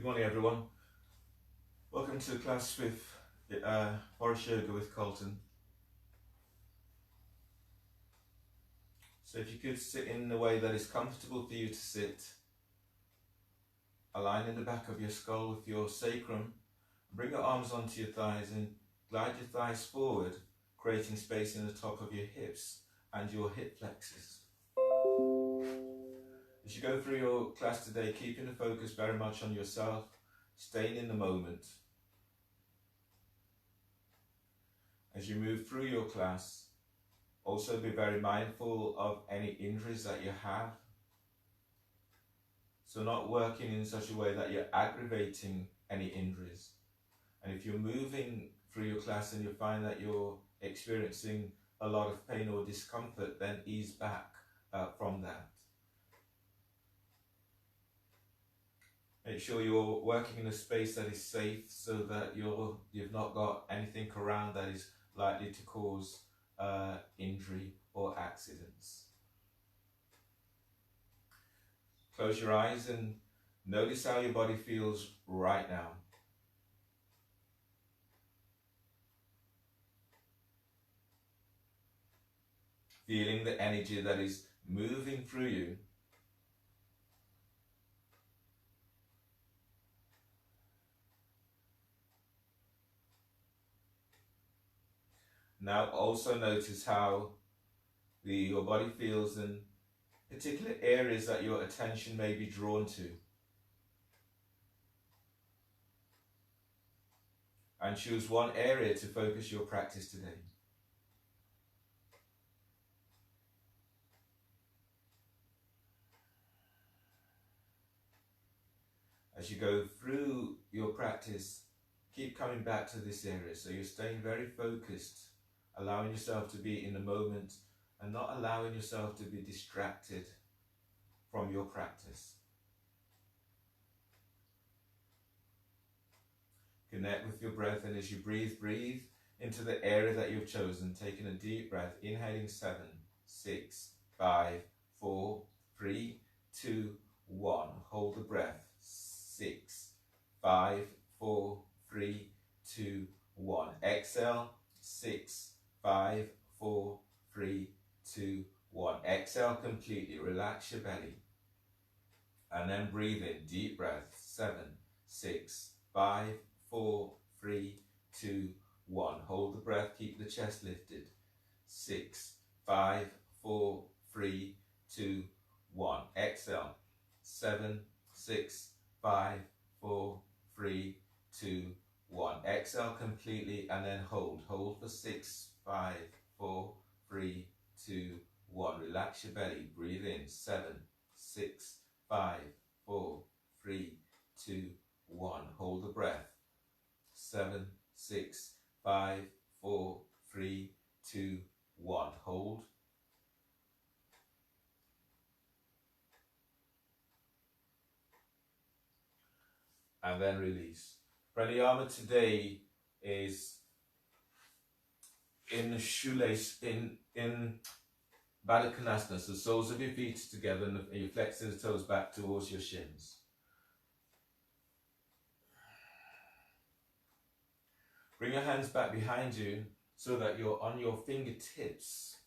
Good morning, everyone. Welcome to class with Boris Yoga with Carlton. So if you could sit in a way that is comfortable for you to sit, aligning the back of your skull with your sacrum, bring your arms onto your thighs and glide your thighs forward, creating space in the top of your hips and your hip flexors. As you go through your class today, keeping the focus very much on yourself, staying in the moment. As you move through your class, also be very mindful of any injuries that you have. So not working in such a way that you're aggravating any injuries. And if you're moving through your class and you find that you're experiencing a lot of pain or discomfort, then ease back from that. Make sure you're working in a space that is safe so that you've not got anything around that is likely to cause injury or accidents. Close your eyes and notice how your body feels right now. Feeling the energy that is moving through you. Now also notice how your body feels in particular areas that your attention may be drawn to. And choose one area to focus your practice today. As you go through your practice, keep coming back to this area. So you're staying very focused, allowing yourself to be in the moment and not allowing yourself to be distracted from your practice. Connect with your breath, and as you breathe, breathe into the area that you've chosen, taking a deep breath, inhaling 7, 6, 5, 4, 3, 2, 1. Hold the breath. 6, 5, 4, 3, 2, 1. Exhale. 6, 5, 4, 3, 2, 1. Exhale completely. Relax your belly. And then breathe in. Deep breath. 7, 6, 5, 4, 3, 2, 1. Hold the breath. Keep the chest lifted. 6, 5, 4, 3, 2, 1. Exhale. 7, 6, 5, 4, 3, 2, 1. Exhale completely and then hold. Hold for 6, 5, 4, 3, 2, 1. Relax your belly. Breathe in. 7, 6, 5, 4, 3, 2, 1. Hold the breath. 7, 6, 5, 4, 3, 2, 1. Hold. And then release. Pranayama today is in shoelace, in Baddha Konasana. So the soles of your feet are together and you're flexing the toes back towards your shins. Bring your hands back behind you so that you're on your fingertips.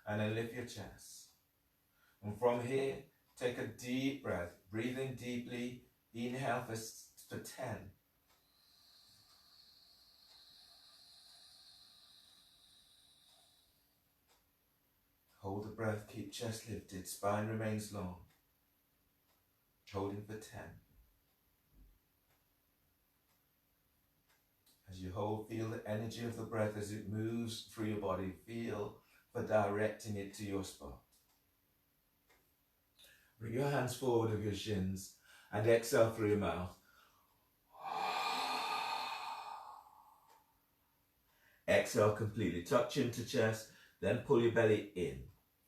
And then lift your chest. And from here, take a deep breath. Breathe in deeply. Inhale for 10. Hold the breath, keep chest lifted, spine remains long. Holding for 10. As you hold, feel the energy of the breath as it moves through your body. Feel for directing it to your spot. Bring your hands forward of your shins and exhale through your mouth. Exhale completely. Tuck chin to chest, then pull your belly in.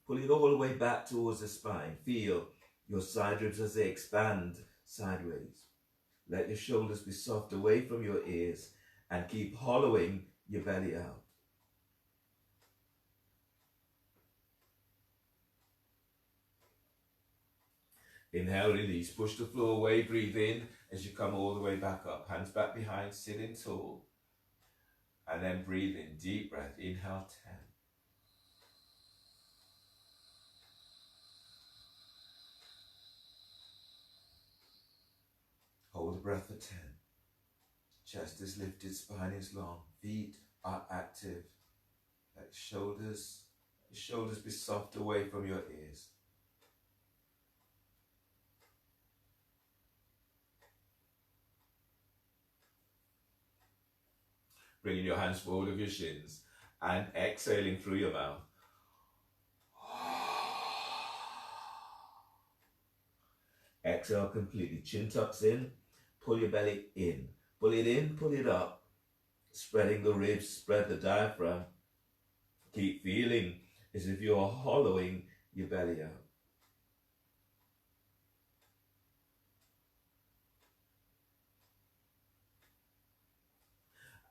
Pull it all the way back towards the spine. Feel your side ribs as they expand sideways. Let your shoulders be soft away from your ears and keep hollowing your belly out. Inhale, release, push the floor away, breathe in as you come all the way back up. Hands back behind, sitting tall. And then breathe in, deep breath. Inhale, 10. Hold the breath for 10. Chest is lifted, spine is long, feet are active. Let your shoulders be soft away from your ears. Bringing your hands forward of your shins and exhaling through your mouth. Exhale completely. Chin tucks in. Pull your belly in. Pull it in, pull it up. Spreading the ribs, spread the diaphragm. Keep feeling as if you're hollowing your belly out.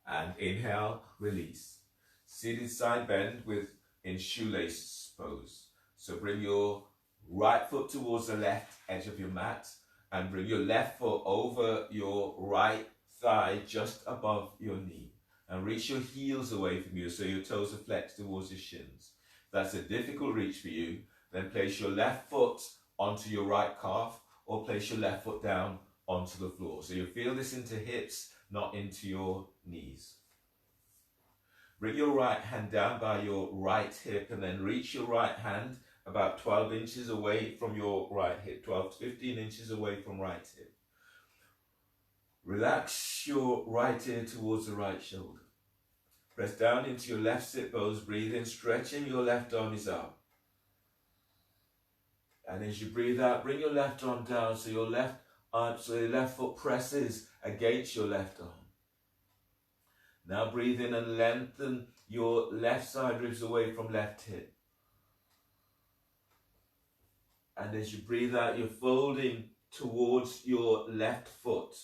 And inhale, release. Seated side bend in shoelace pose. So bring your right foot towards the left edge of your mat and bring your left foot over your right thigh just above your knee. And reach your heels away from you so your toes are flexed towards your shins. If that's a difficult reach for you, then place your left foot onto your right calf or place your left foot down onto the floor. So you feel this into hips, not into your knees. Bring your right hand down by your right hip and then reach your right hand about 12 inches away from your right hip, 12 to 15 inches away from right hip. Relax your right ear towards the right shoulder. Press down into your left sit bones, breathe in, stretching your left arm is up. And as you breathe out, bring your left arm down so your left foot presses against your left arm. Now breathe in and lengthen your left side ribs away from left hip. And as you breathe out, you're folding towards your left foot.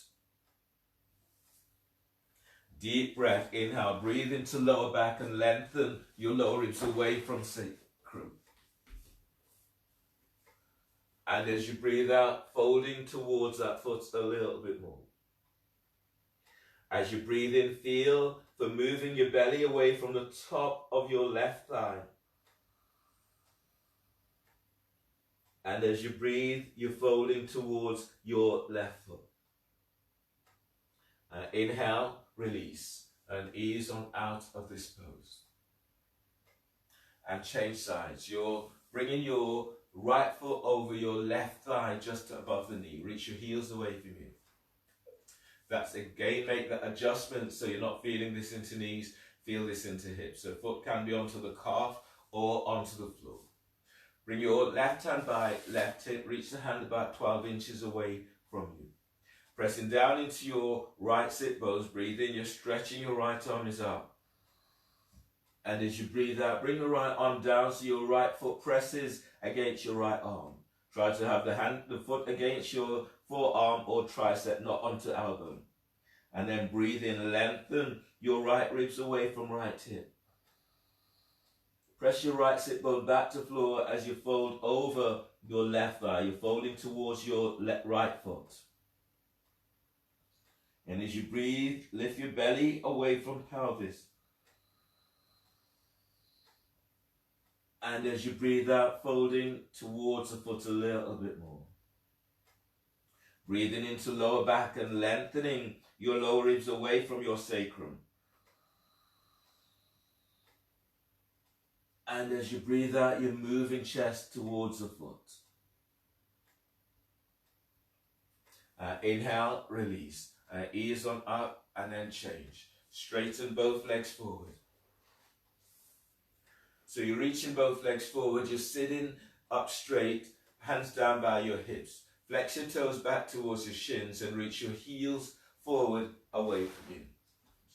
Deep breath, inhale, breathe into lower back and lengthen your lower ribs away from sacrum. And as you breathe out, folding towards that foot a little bit more. As you breathe in, feel for moving your belly away from the top of your left thigh. And as you breathe, you're folding towards your left foot. Inhale, release, and ease on out of this pose. And change sides. You're bringing your right foot over your left thigh just above the knee. Reach your heels away from you. That's again, make that adjustment so you're not feeling this into knees, feel this into hips. So foot can be onto the calf or onto the floor. Bring your left hand by left hip, reach the hand about 12 inches away from you. Pressing down into your right sit bones, breathe in, you're stretching your right arm is up. And as you breathe out, bring the right arm down so your right foot presses against your right arm. Try to have the foot against your forearm or tricep, not onto elbow. And then breathe in, lengthen your right ribs away from right hip. Press your right sit bone back to floor as you fold over your left thigh. You're folding towards your right foot. And as you breathe, lift your belly away from pelvis. And as you breathe out, folding towards the foot a little bit more. Breathing into lower back and lengthening your lower ribs away from your sacrum. And as you breathe out, you're moving chest towards the foot. Inhale, release. Ease on up and then change. Straighten both legs forward. So you're reaching both legs forward, you're sitting up straight, hands down by your hips. Flex your toes back towards your shins and reach your heels forward away from you.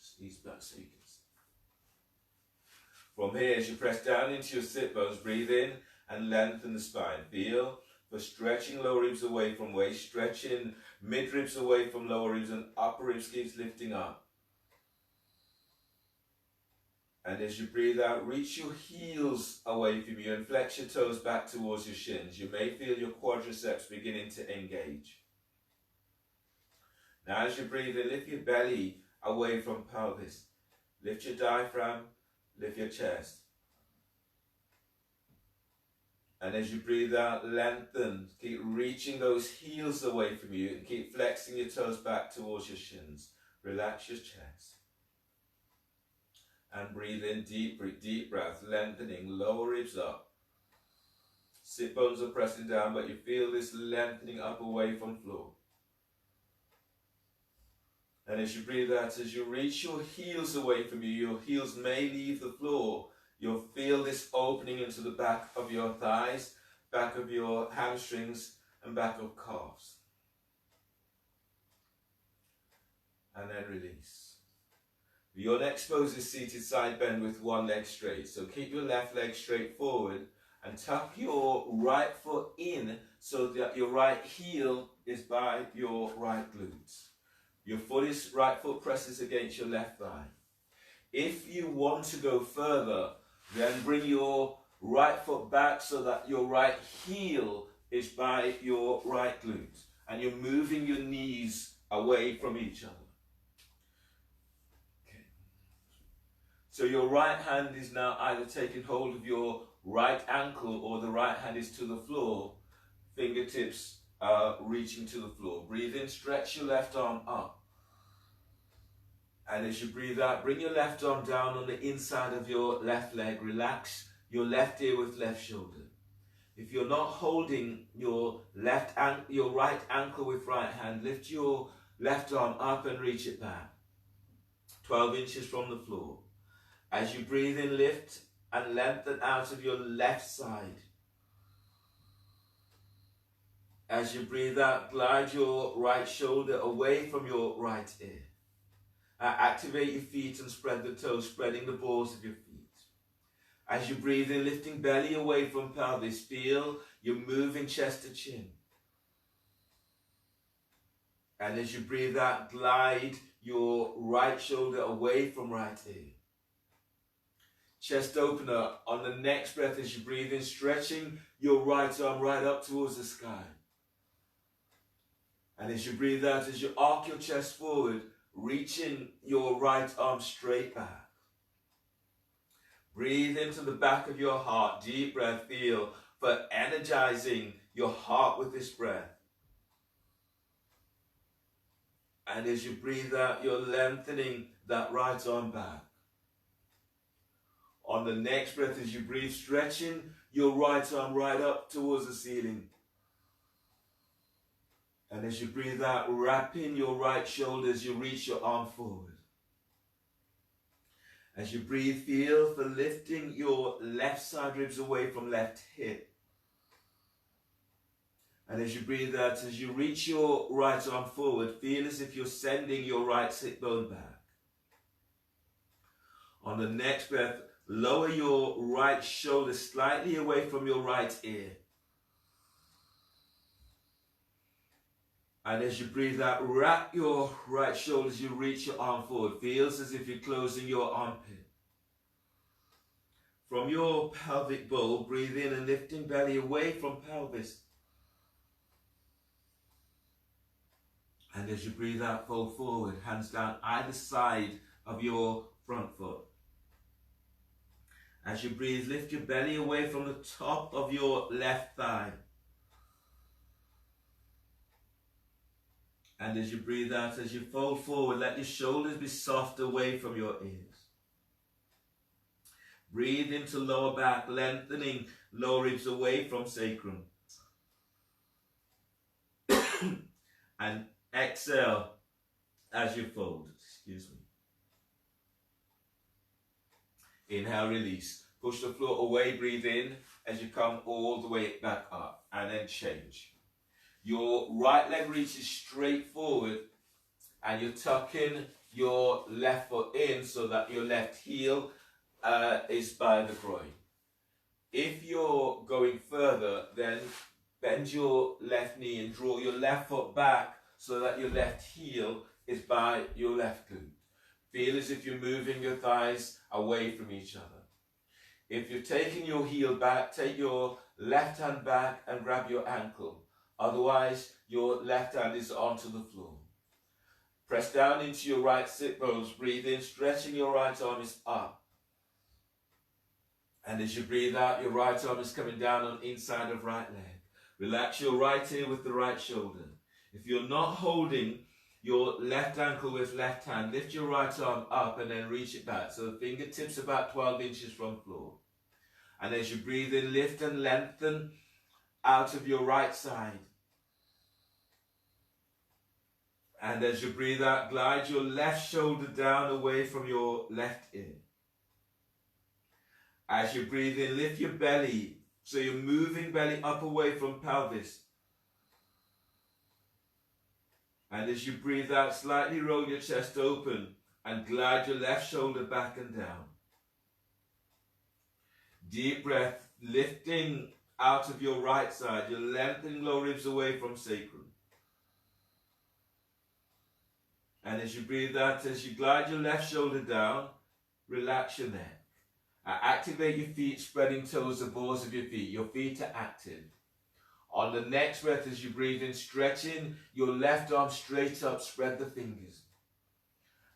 Just ease back so you can see. From here, as you press down into your sit bones, breathe in and lengthen the spine. Feel for stretching lower ribs away from waist, stretching mid ribs away from lower ribs and upper ribs keeps lifting up. And as you breathe out, reach your heels away from you and flex your toes back towards your shins. You may feel your quadriceps beginning to engage. Now as you breathe in, lift your belly away from pelvis. Lift your diaphragm, lift your chest. And as you breathe out, lengthen. Keep reaching those heels away from you and keep flexing your toes back towards your shins. Relax your chest. And breathe in, deep breath, lengthening, lower ribs up. Sit bones are pressing down, but you feel this lengthening up away from floor. And as you breathe out, as you reach your heels away from you, your heels may leave the floor. You'll feel this opening into the back of your thighs, back of your hamstrings, and back of calves. And then release. Your next pose is seated side bend with one leg straight. So keep your left leg straight forward and tuck your right foot in so that your right heel is by your right glutes. Your right foot presses against your left thigh. If you want to go further, then bring your right foot back so that your right heel is by your right glute. And you're moving your knees away from each other. Okay. So your right hand is now either taking hold of your right ankle or the right hand is to the floor. Fingertips reaching to the floor. Breathe in, stretch your left arm up. And as you breathe out, bring your left arm down on the inside of your left leg. Relax your left ear with left shoulder. If you're not holding your right ankle with right hand, lift your left arm up and reach it back. 12 inches from the floor. As you breathe in, lift and lengthen out of your left side. As you breathe out, glide your right shoulder away from your right ear. Activate your feet and spread the toes, spreading the balls of your feet. As you breathe in, lifting belly away from pelvis, feel you're moving chest to chin. And as you breathe out, glide your right shoulder away from right ear. Chest opener on the next breath as you breathe in, stretching your right arm right up towards the sky. And as you breathe out, as you arc your chest forward, reaching your right arm straight back. Breathe into the back of your heart. Deep breath. Feel for energizing your heart with this breath. And as you breathe out, you're lengthening that right arm back. On the next breath, as you breathe, stretching your right arm right up towards the ceiling. And as you breathe out, wrapping your right shoulder as you reach your arm forward. As you breathe, feel for lifting your left side ribs away from left hip. And as you breathe out, as you reach your right arm forward, feel as if you're sending your right sit bone back. On the next breath, lower your right shoulder slightly away from your right ear. And as you breathe out, wrap your right shoulder as you reach your arm forward. Feels as if you're closing your armpit. From your pelvic bowl, breathe in and lifting belly away from pelvis. And as you breathe out, fold forward, hands down either side of your front foot. As you breathe, lift your belly away from the top of your left thigh. And as you breathe out, as you fold forward, let your shoulders be soft away from your ears. Breathe into lower back, lengthening lower ribs away from sacrum. And exhale as you fold. Excuse me. Inhale, release. Push the floor away, breathe in as you come all the way back up. And then change. Your right leg reaches straight forward and you're tucking your left foot in so that your left heel is by the groin. If you're going further, then bend your left knee and draw your left foot back so that your left heel is by your left glute. Feel as if you're moving your thighs away from each other. If you're taking your heel back, take your left hand back and grab your ankle. Otherwise, your left hand is onto the floor. Press down into your right sit bones. Breathe in, stretching your right arm is up. And as you breathe out, your right arm is coming down on inside of right leg. Relax your right ear with the right shoulder. If you're not holding your left ankle with left hand, lift your right arm up and then reach it back. So the fingertips about 12 inches from floor. And as you breathe in, lift and lengthen out of your right side. And as you breathe out, glide your left shoulder down away from your left ear. As you breathe in, lift your belly. So you're moving belly up away from pelvis. And as you breathe out, slightly roll your chest open and glide your left shoulder back and down. Deep breath, lifting out of your right side. You're lengthening lower ribs away from sacrum. And as you breathe out, as you glide your left shoulder down, relax your neck. Activate your feet, spreading toes, the balls of your feet. Your feet are active. On the next breath, as you breathe in, stretching your left arm straight up, spread the fingers.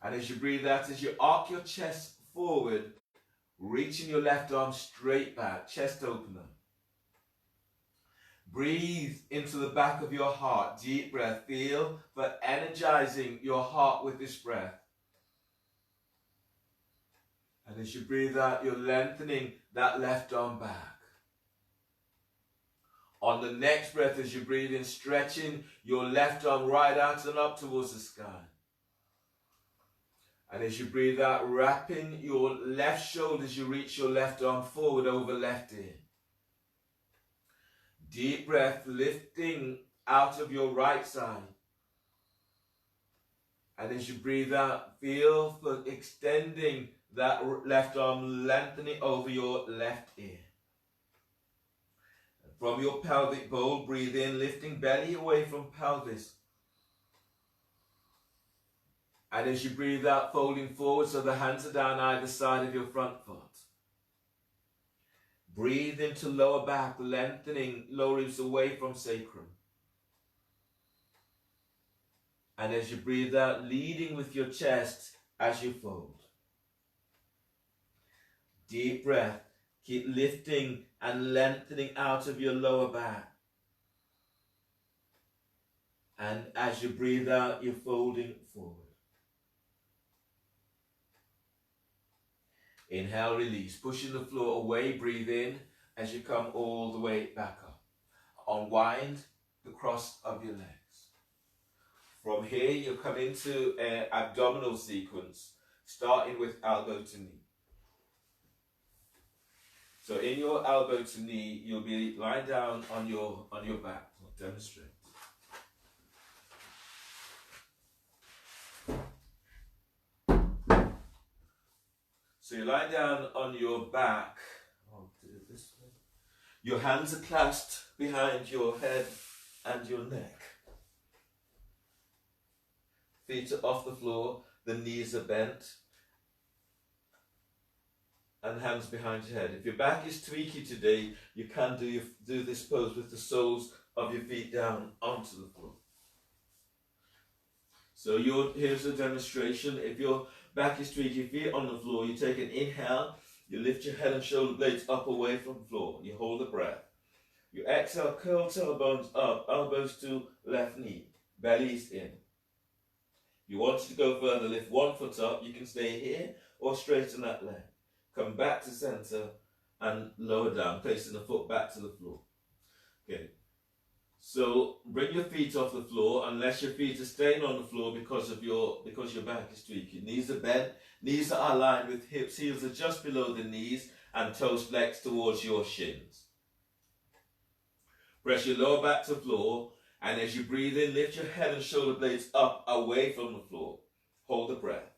And as you breathe out, as you arc your chest forward, reaching your left arm straight back, chest opener. Breathe into the back of your heart. Deep breath. Feel for energizing your heart with this breath. And as you breathe out, you're lengthening that left arm back. On the next breath, as you breathe in, stretching your left arm right out and up towards the sky. And as you breathe out, wrapping your left shoulder as you reach your left arm forward over left ear. Deep breath, lifting out of your right side. And as you breathe out, feel for extending that left arm, lengthening over your left ear. From your pelvic bowl, breathe in, lifting belly away from pelvis. And as you breathe out, folding forward so the hands are down either side of your front foot. Breathe into lower back, lengthening lower ribs away from sacrum. And as you breathe out, leading with your chest as you fold. Deep breath. Keep lifting and lengthening out of your lower back. And as you breathe out, you're folding forward. Inhale, release. Pushing the floor away, breathe in as you come all the way back up. Unwind the cross of your legs. From here, you'll come into an abdominal sequence, starting with elbow to knee. So in your elbow to knee, you'll be lying down on your back. I'll demonstrate. So you lie down on your back. I'll do it this way. Your hands are clasped behind your head and your neck. Feet are off the floor, the knees are bent, and hands behind your head. If your back is tweaky today, you can do this pose with the soles of your feet down onto the floor. So here's a demonstration. If your back is tweaky, feet on the floor, you take an inhale, you lift your head and shoulder blades up away from the floor. You hold the breath. You exhale, curl tailbones up, elbows to left knee, bellies in. You want to go further, lift one foot up, you can stay here or straighten that leg. Come back to center and lower down, placing the foot back to the floor. Okay. So bring your feet off the floor unless your feet are staying on the floor because your back is tweaking. Knees are bent, knees are aligned with hips, heels are just below the knees and toes flexed towards your shins. Press your lower back to the floor, and as you breathe in, lift your head and shoulder blades up away from the floor. Hold the breath.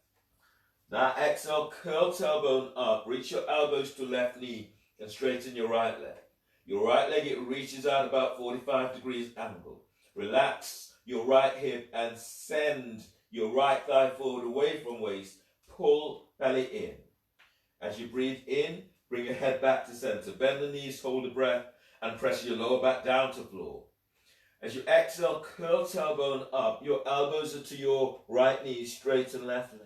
Now exhale, curl tailbone up, reach your elbows to left knee and straighten your right leg. Your right leg, it reaches out about 45 degrees angle. Relax your right hip and send your right thigh forward away from waist. pull belly in. As you breathe in, bring your head back to center. Bend the knees, hold the breath, and press your lower back down to floor. As you exhale, curl tailbone up. Your elbows are to your right knee, straighten left leg.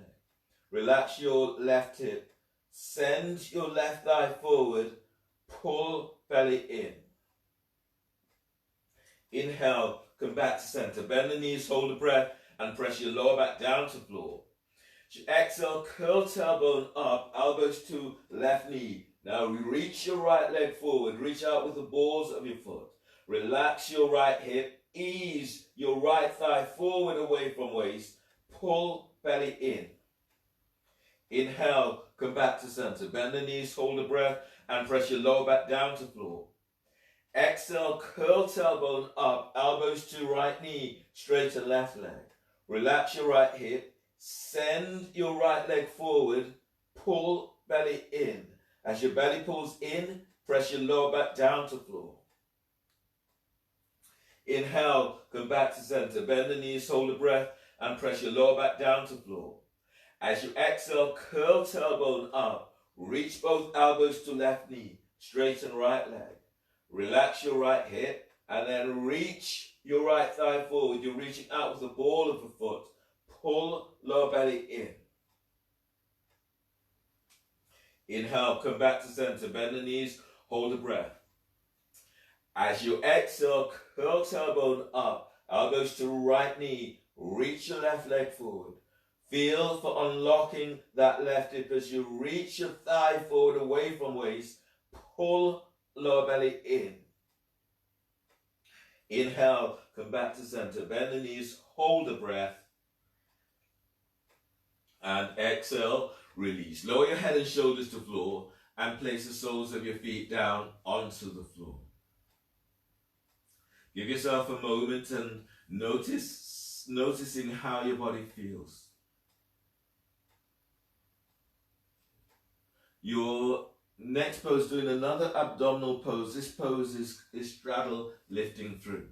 Relax your left hip. Send your left thigh forward. Pull belly in. Inhale, come back to center. Bend the knees, hold the breath, and press your lower back down to floor. As you exhale, curl tailbone up, elbows to left knee. Now reach your right leg forward. Reach out with the balls of your foot. Relax your right hip. Ease your right thigh forward away from waist. Pull belly in. Inhale, come back to center. Bend the knees, hold the breath, and press your lower back down to floor. Exhale, curl tailbone up, elbows to right knee, straighten left leg. Relax your right hip. Send your right leg forward. Pull belly in. As your belly pulls in, press your lower back down to floor. Inhale, come back to center. Bend the knees, hold the breath, and press your lower back down to floor. As you exhale, curl tailbone up. Reach both elbows to left knee. Straighten right leg. Relax your right hip, and then reach your right thigh forward. You're reaching out with the ball of the foot. Pull lower belly in. Inhale, come back to center. Bend the knees, hold the breath. As you exhale, curl tailbone up, elbows to right knee, reach your left leg forward. Feel for unlocking that left hip as you reach your thigh forward away from waist. Pull lower belly in. Inhale, come back to center. Bend the knees, hold the breath. And exhale, release. Lower your head and shoulders to floor and place the soles of your feet down onto the floor. Give yourself a moment and noticing how your body feels. Your next pose, doing another abdominal pose. This pose is straddle lifting through.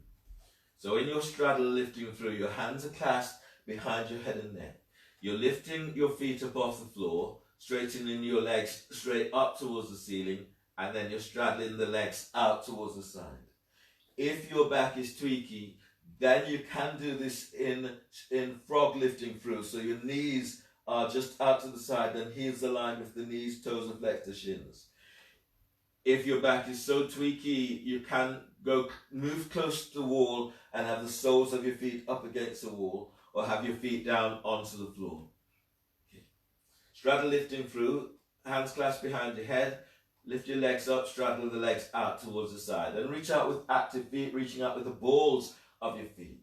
So in your straddle lifting through, your hands are clasped behind your head and neck. You're lifting your feet up off the floor, straightening your legs straight up towards the ceiling, and then you're straddling the legs out towards the side. If your back is tweaky, then you can do this in frog lifting through. So your knees are just out to the side, then heels aligned with the knees, toes, and flex the shins. If your back is so tweaky, you can move close to the wall and have the soles of your feet up against the wall, or have your feet down onto the floor. Okay. Straddle lifting through, hands clasped behind your head. Lift your legs up, straddle the legs out towards the side. And reach out with active feet, reaching out with the balls of your feet.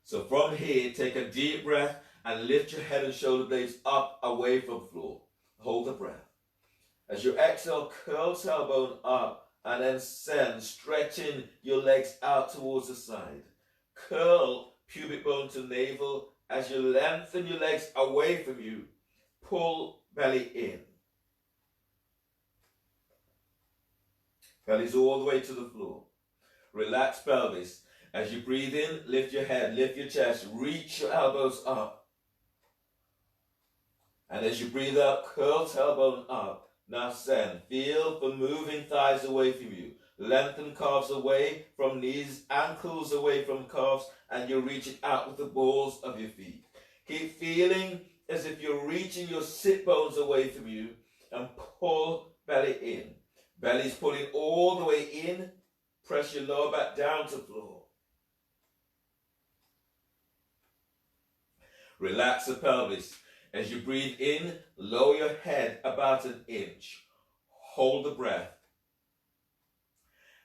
So from here, take a deep breath and lift your head and shoulder blades up away from the floor. Hold the breath. As you exhale, curl tailbone up and then send, stretching your legs out towards the side. Curl pubic bone to navel as you lengthen your legs away from you. Pull belly in. Belly's all the way to the floor. Relax pelvis. As you breathe in, lift your head, lift your chest, reach your elbows up. And as you breathe out, curl tailbone up. Now send. Feel for moving thighs away from you. Lengthen calves away from knees, ankles away from calves, and you're reaching out with the balls of your feet. Keep feeling as if you're reaching your sit bones away from you and pull belly in. Belly's pulling all the way in. Press your lower back down to floor. Relax the pelvis. As you breathe in, lower your head about an inch. Hold the breath.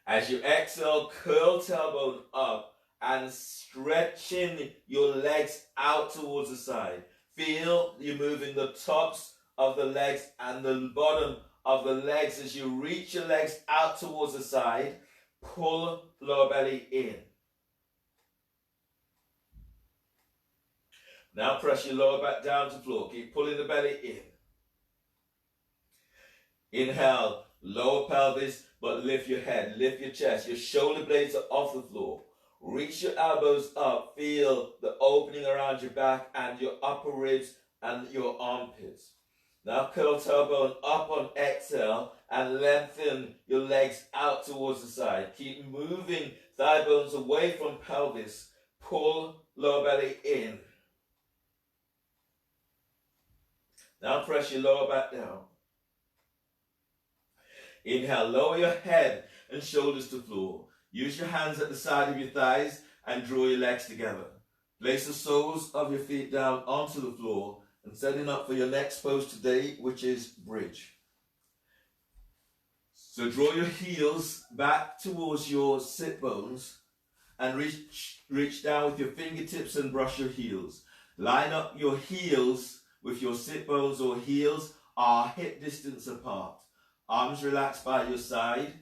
As you exhale, curl tailbone up and stretching your legs out towards the side. Feel you moving the tops of the legs and the bottom of the legs as you reach your legs out towards the side. Pull lower belly in. Now press your lower back down to floor. Keep pulling the belly in. Inhale, lower pelvis, but lift your head, lift your chest. Your shoulder blades are off the floor. Reach your elbows up. Feel the opening around your back and your upper ribs and your armpits. Now curl tailbone up on exhale and lengthen your legs out towards the side. Keep moving thigh bones away from pelvis. Pull lower belly in. Now press your lower back down. Inhale, lower your head and shoulders to floor. Use your hands at the side of your thighs and draw your legs together. Place the soles of your feet down onto the floor and setting up for your next pose today, which is bridge. So draw your heels back towards your sit bones and reach down with your fingertips and brush your heels. Line up your heels with your sit bones or heels are hip distance apart. Arms relaxed by your side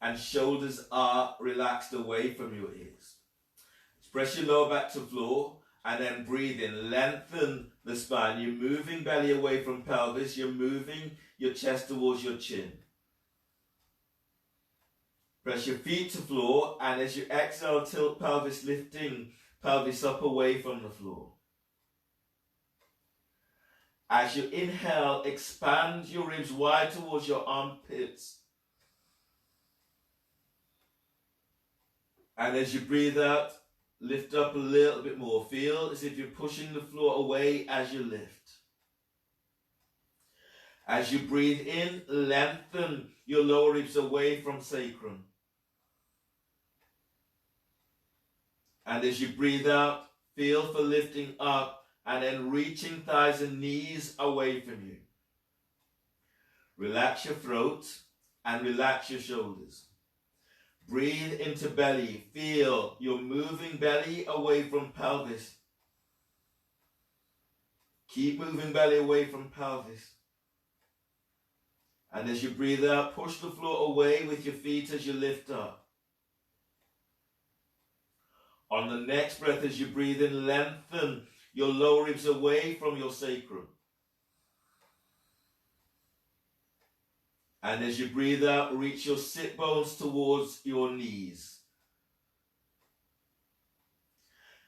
and shoulders are relaxed away from your ears. Press your lower back to floor and then breathe in. Lengthen the spine. You're moving belly away from pelvis. You're moving your chest towards your chin. Press your feet to floor and as you exhale, tilt pelvis, lifting pelvis up away from the floor. As you inhale, expand your ribs wide towards your armpits. And as you breathe out, lift up a little bit more. Feel as if you're pushing the floor away as you lift. As you breathe in, lengthen your lower ribs away from sacrum. And as you breathe out, feel for lifting up and then reaching thighs and knees away from you. Relax your throat and relax your shoulders. Breathe into belly. Feel you're moving belly away from pelvis. Keep moving belly away from pelvis. And as you breathe out, push the floor away with your feet as you lift up. On the next breath, as you breathe in, lengthen your lower ribs away from your sacrum. And as you breathe out, reach your sit bones towards your knees.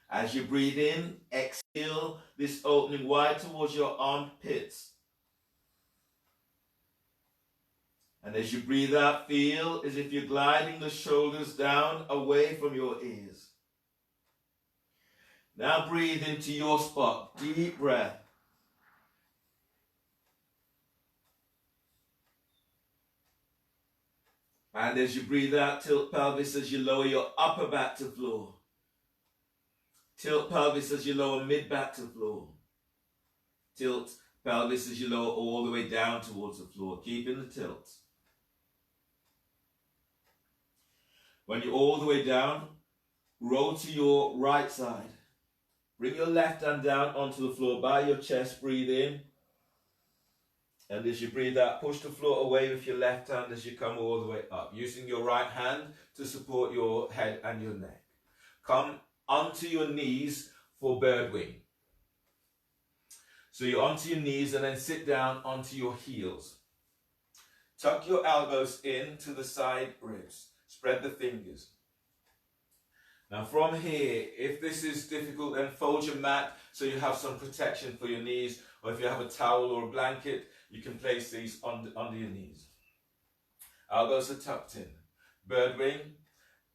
As you breathe in, exhale this opening wide towards your armpits. And as you breathe out, feel as if you're gliding the shoulders down away from your ears. Now breathe into your spot. Deep breath. And as you breathe out, tilt pelvis as you lower your upper back to floor. Tilt pelvis as you lower mid back to floor. Tilt pelvis as you lower all the way down towards the floor, keeping the tilt. When you're all the way down, roll to your right side. Bring your left hand down onto the floor by your chest, breathe in. And as you breathe out, push the floor away with your left hand as you come all the way up, using your right hand to support your head and your neck. Come onto your knees for bird wing. So you're onto your knees and then sit down onto your heels. Tuck your elbows in to the side ribs. Spread the fingers. Now from here, if this is difficult, then fold your mat so you have some protection for your knees, or if you have a towel or a blanket, you can place these under your knees. Elbows are tucked in. Bird wing.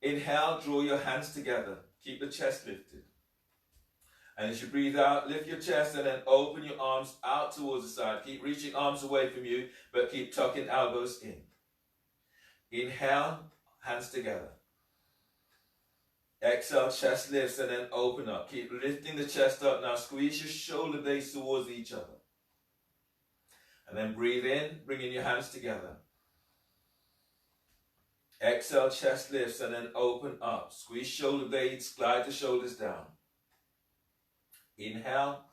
Inhale, draw your hands together. Keep the chest lifted. And as you breathe out, lift your chest and then open your arms out towards the side. Keep reaching arms away from you, but keep tucking elbows in. Inhale, hands together. Exhale, chest lifts and then open up. Keep lifting the chest up. Now squeeze your shoulder blades towards each other. And then breathe in, bringing your hands together. Exhale, chest lifts and then open up. Squeeze shoulder blades, glide the shoulders down. Inhale.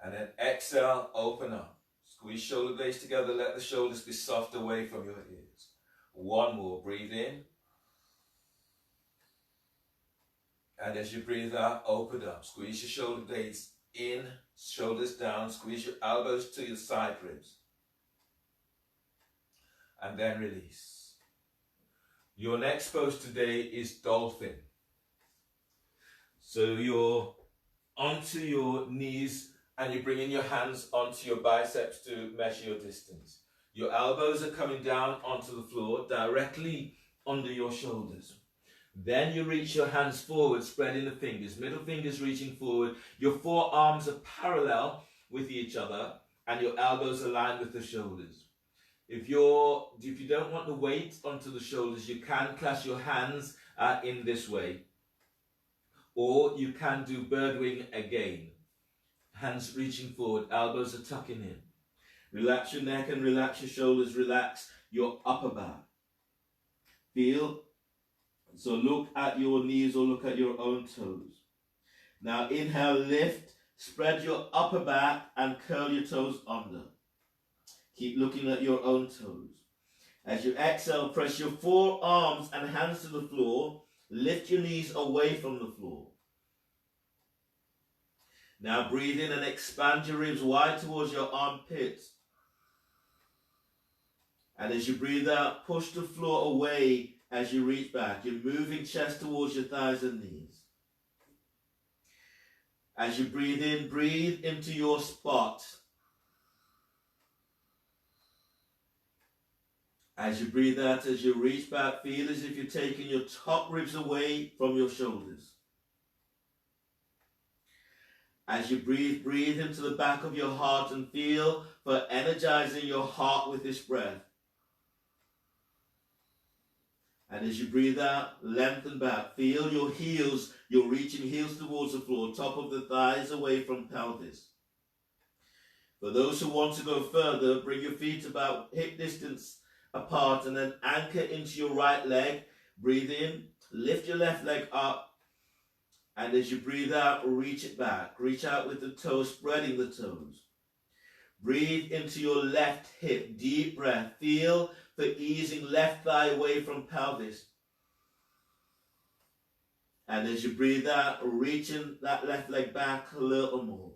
And then exhale, open up. Squeeze shoulder blades together, let the shoulders be soft away from your ears. One more, breathe in. And as you breathe out, open up. Squeeze your shoulder blades in, shoulders down. Squeeze your elbows to your side ribs. And then release. Your next pose today is dolphin. So you're onto your knees and you're bringing your hands onto your biceps to measure your distance. Your elbows are coming down onto the floor directly under your shoulders. Then you reach your hands forward, spreading the fingers, middle fingers reaching forward. Your forearms are parallel with each other and your elbows aligned with the shoulders. If you don't want the weight onto the shoulders, you can clasp your hands in this way. Or you can do bird wing again. Hands reaching forward, elbows are tucking in. Relax your neck and relax your shoulders, relax your upper back. Feel, so look at your knees or look at your own toes. Now inhale, lift, spread your upper back and curl your toes under. Keep looking at your own toes. As you exhale, press your forearms and hands to the floor. Lift your knees away from the floor. Now breathe in and expand your ribs wide towards your armpits. And as you breathe out, push the floor away as you reach back. You're moving chest towards your thighs and knees. As you breathe into your spot. As you breathe out, as you reach back, feel as if you're taking your top ribs away from your shoulders. As you breathe into the back of your heart and feel for energizing your heart with this breath. And as you breathe out, lengthen back. Feel your heels, you're reaching heels towards the floor, top of the thighs away from pelvis. For those who want to go further, bring your feet about hip distance apart and then anchor into your right leg. Breathe in, lift your left leg up, and as you breathe out, reach it back. Reach out with the toes, spreading the toes. Breathe into your left hip, deep breath. Feel for easing left thigh away from pelvis. And as you breathe out, reaching that left leg back a little more.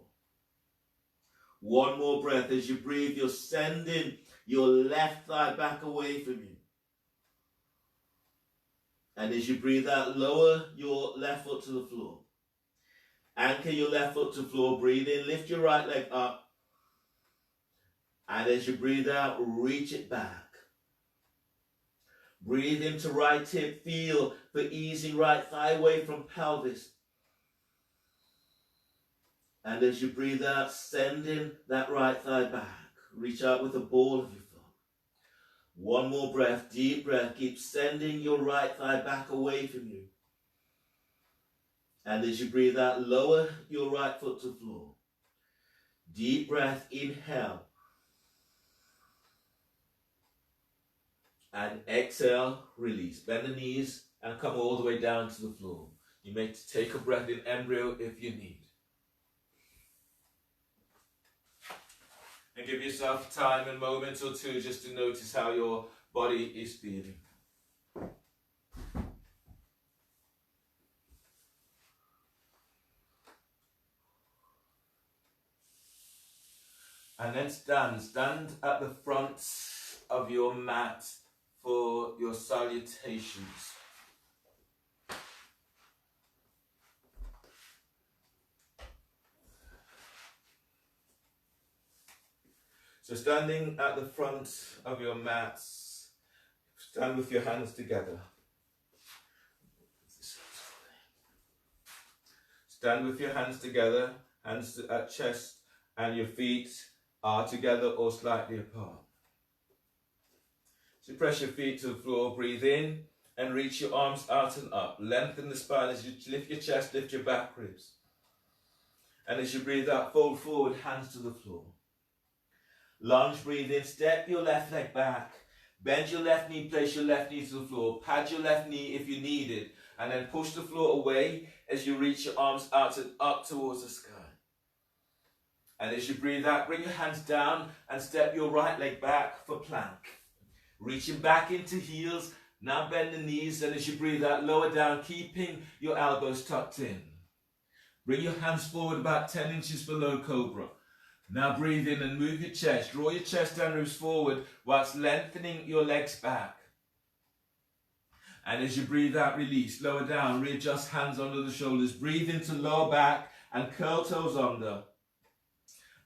One more breath. As you breathe, you're sending your left thigh back away from you. And as you breathe out, lower your left foot to the floor. Anchor your left foot to the floor. Breathe in, lift your right leg up. And as you breathe out, reach it back. Breathe into right hip. Feel for easing right thigh away from pelvis. And as you breathe out, sending that right thigh back. Reach out with the ball of your foot. One more breath, deep breath. Keep sending your right thigh back away from you. And as you breathe out, lower your right foot to the floor. Deep breath, inhale. And exhale, release. Bend the knees and come all the way down to the floor. You may take a breath in embryo if you need. And give yourself time and moment or two just to notice how your body is feeling. And then stand. Stand at the front of your mat for your salutations. So standing at the front of your mats, stand with your hands together. Stand with your hands together, hands at chest, and your feet are together or slightly apart. So press your feet to the floor, breathe in and reach your arms out and up. Lengthen the spine as you lift your chest, lift your back ribs. And as you breathe out, fold forward, hands to the floor. Lunge, breathe in, step your left leg back. Bend your left knee, place your left knee to the floor. Pad your left knee if you need it. And then push the floor away as you reach your arms out and up towards the sky. And as you breathe out, bring your hands down and step your right leg back for plank. Reaching back into heels. Now bend the knees, and as you breathe out, lower down, keeping your elbows tucked in. Bring your hands forward about 10 inches below cobra. Now breathe in and move your chest. Draw your chest and ribs forward whilst lengthening your legs back. And as you breathe out, release. Lower down, readjust hands under the shoulders. Breathe into lower back and curl toes under.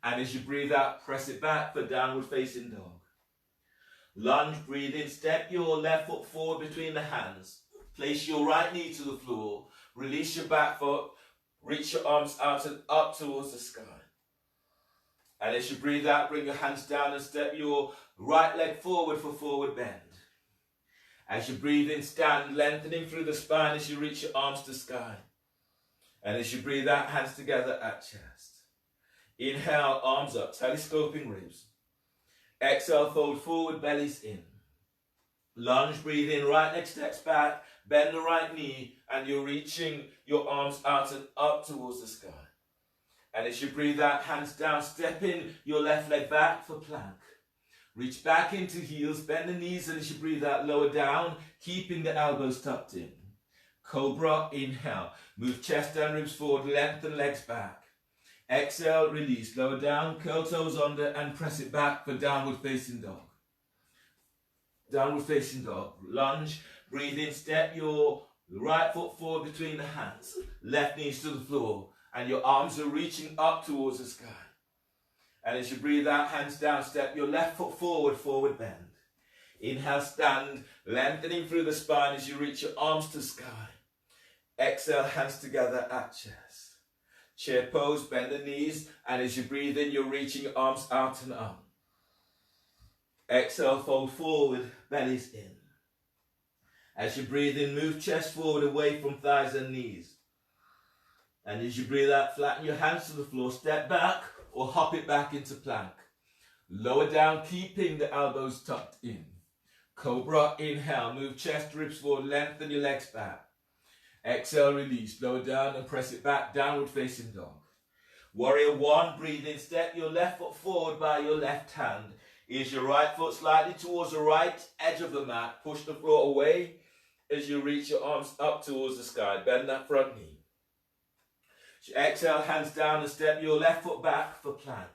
And as you breathe out, press it back for downward facing dog. Lunge, breathe in, step your left foot forward between the hands. Place your right knee to the floor. Release your back foot. Reach your arms out and up towards the sky. And as you breathe out, bring your hands down and step your right leg forward for forward bend. As you breathe in, stand, lengthening through the spine as you reach your arms to sky. And as you breathe out, hands together at chest. Inhale, arms up, telescoping ribs. Exhale, fold forward, bellies in. Lunge, breathe in, right leg steps back, bend the right knee, and you're reaching your arms out and up towards the sky. And as you breathe out, hands down, step in your left leg back for plank. Reach back into heels, bend the knees, and as you breathe out, lower down, keeping the elbows tucked in. Cobra, inhale. Move chest and ribs forward, lengthen legs back. Exhale, release, lower down, curl toes under, and press it back for downward facing dog. Downward facing dog. Lunge, breathe in, step your right foot forward between the hands. Left knees to the floor, and your arms are reaching up towards the sky. And as you breathe out, hands down, step your left foot forward, forward bend. Inhale, stand, lengthening through the spine as you reach your arms to sky. Exhale, hands together at chest. Chair pose, bend the knees, and as you breathe in, you're reaching your arms out and up. Exhale, fold forward, bellies in. As you breathe in, move chest forward away from thighs and knees. And as you breathe out, flatten your hands to the floor, step back or hop it back into plank. Lower down, keeping the elbows tucked in. Cobra, inhale, move chest, ribs forward, lengthen your legs back. Exhale, release, lower down and press it back, downward facing dog. Warrior one, breathe in, step your left foot forward by your left hand. Ease your right foot slightly towards the right edge of the mat. Push the floor away as you reach your arms up towards the sky. Bend that front knee. As you exhale, hands down and step your left foot back for plank.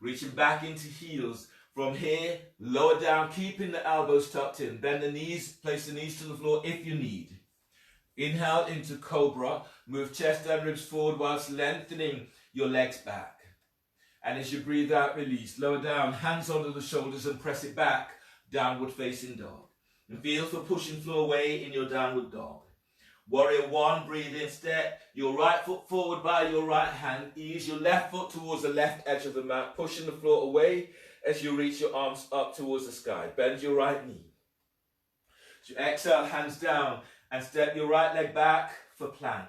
Reaching back into heels. From here, lower down, keeping the elbows tucked in. Bend the knees, place the knees to the floor if you need. Inhale into Cobra. Move chest and ribs forward whilst lengthening your legs back. And as you breathe out, release. Lower down, hands onto the shoulders and press it back, downward facing dog. And feel for pushing floor away in your downward dog. Warrior one, breathe in, step your right foot forward by your right hand. Ease your left foot towards the left edge of the mat, pushing the floor away as you reach your arms up towards the sky. Bend your right knee. As you exhale, hands down and step your right leg back for plank.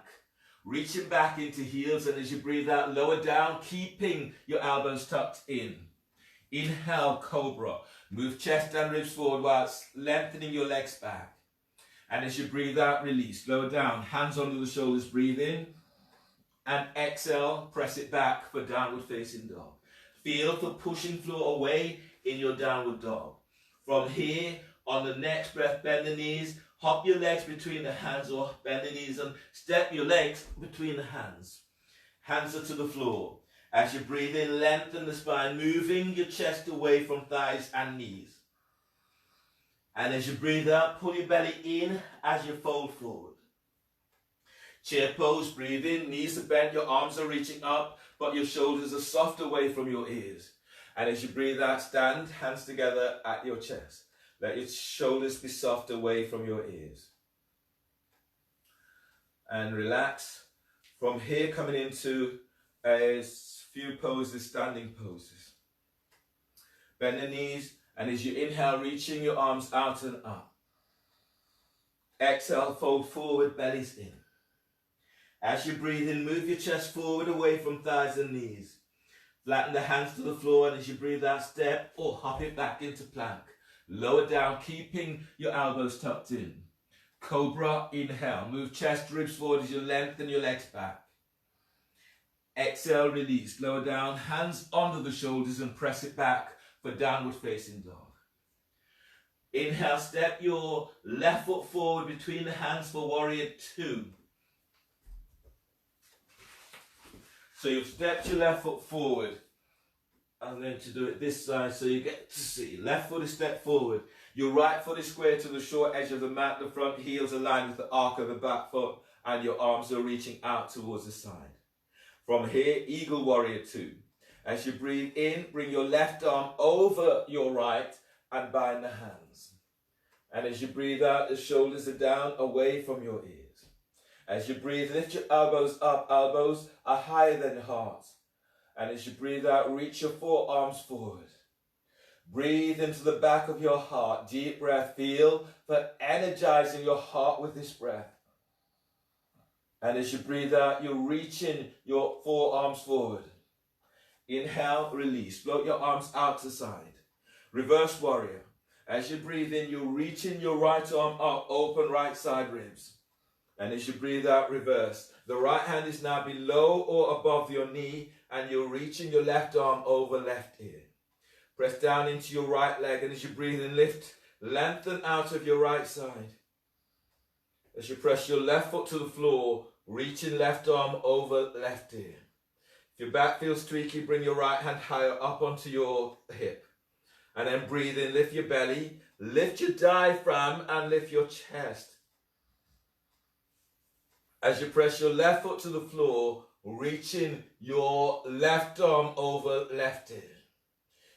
Reaching back into heels, and as you breathe out, lower down, keeping your elbows tucked in. Inhale, Cobra. Move chest and ribs forward whilst lengthening your legs back. And as you breathe out, release. Lower down, hands onto the shoulders, breathe in. And exhale, press it back for downward facing dog. Feel for pushing floor away in your downward dog. From here, on the next breath, bend the knees. Hop your legs between the hands or bend the knees and step your legs between the hands. Hands are to the floor. As you breathe in, lengthen the spine, moving your chest away from thighs and knees. And as you breathe out, pull your belly in as you fold forward. Chair pose, breathe in, knees are bent, your arms are reaching up, but your shoulders are soft away from your ears. And as you breathe out, stand, hands together at your chest. Let your shoulders be soft away from your ears. And relax. From here, coming into a few poses, standing poses. Bend the knees, and as you inhale, reaching your arms out and up. Exhale, fold forward, bellies in. As you breathe in, move your chest forward away from thighs and knees. Flatten the hands to the floor, and as you breathe out, step or hop it back into plank. Lower down, keeping your elbows tucked in. Cobra, inhale. Move chest, ribs forward as you lengthen your legs back. Exhale, release. Lower down, hands onto the shoulders and press it back for downward facing dog. Inhale, step your left foot forward between the hands for warrior two. So you've stepped your left foot forward. I'm going to do it this side so you get to see. Left foot is stepped forward. Your right foot is square to the short edge of the mat. The front heels aligned with the arc of the back foot, and your arms are reaching out towards the side. From here, Eagle Warrior 2. As you breathe in, bring your left arm over your right and bind the hands. And as you breathe out, the shoulders are down, away from your ears. As you breathe, lift your elbows up. Elbows are higher than your heart. And as you breathe out, reach your forearms forward. Breathe into the back of your heart. Deep breath. Feel for energizing your heart with this breath. And as you breathe out, you're reaching your forearms forward. Inhale, release. Float your arms out to side. Reverse warrior. As you breathe in, you're reaching your right arm up. Open right side ribs. And as you breathe out, reverse. The right hand is now below or above your knee, and you're reaching your left arm over left ear. Press down into your right leg, and as you breathe in, lift, lengthen out of your right side. As you press your left foot to the floor, reaching left arm over left ear. If your back feels tweaky, bring your right hand higher up onto your hip. And then breathe in, lift your belly, lift your diaphragm, and lift your chest. As you press your left foot to the floor, reaching your left arm over left ear.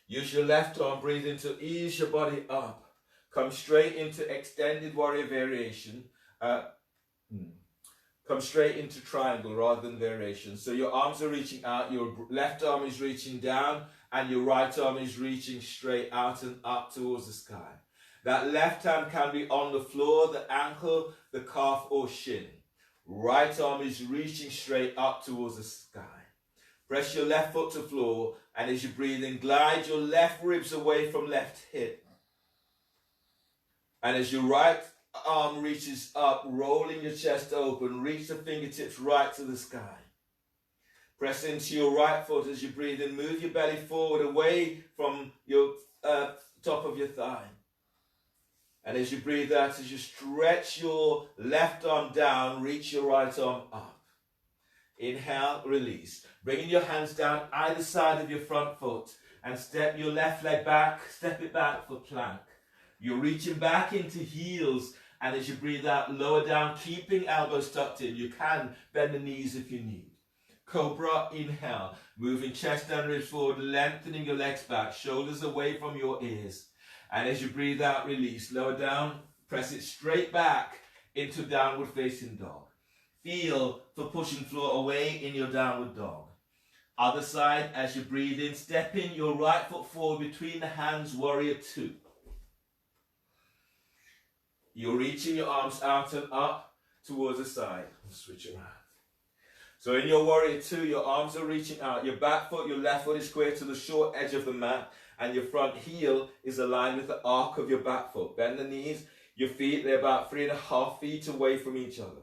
Use your left arm, breathe in to ease your body up. Come straight into extended warrior variation. Come straight into triangle rather than variation. So your arms are reaching out, your left arm is reaching down, and your right arm is reaching straight out and up towards the sky. That left hand can be on the floor, the ankle, the calf, or shin. Right arm is reaching straight up towards the sky. Press your left foot to floor, and as you breathe in, glide your left ribs away from left hip. And as your right arm reaches up, rolling your chest open, reach the fingertips right to the sky. Press into your right foot as you breathe in, move your belly forward away from your top of your thigh. And as you breathe out, as you stretch your left arm down, reach your right arm up. Inhale, release. Bringing your hands down either side of your front foot and step your left leg back, step it back for plank. You're reaching back into heels, and as you breathe out, lower down, keeping elbows tucked in. You can bend the knees if you need. Cobra, inhale. Moving chest and ribs forward, lengthening your legs back, shoulders away from your ears. And as you breathe out, release. Lower down, press it straight back into downward facing dog. Feel for pushing floor away in your downward dog. Other side, as you breathe in, step in your right foot forward between the hands, warrior 2. You're reaching your arms out and up towards the side. Switch around. So in your warrior 2, your arms are reaching out. Your back foot, your left foot is square to the short edge of the mat, and your front heel is aligned with the arc of your back foot. Bend the knees. Your feet, they're about 3.5 feet away from each other.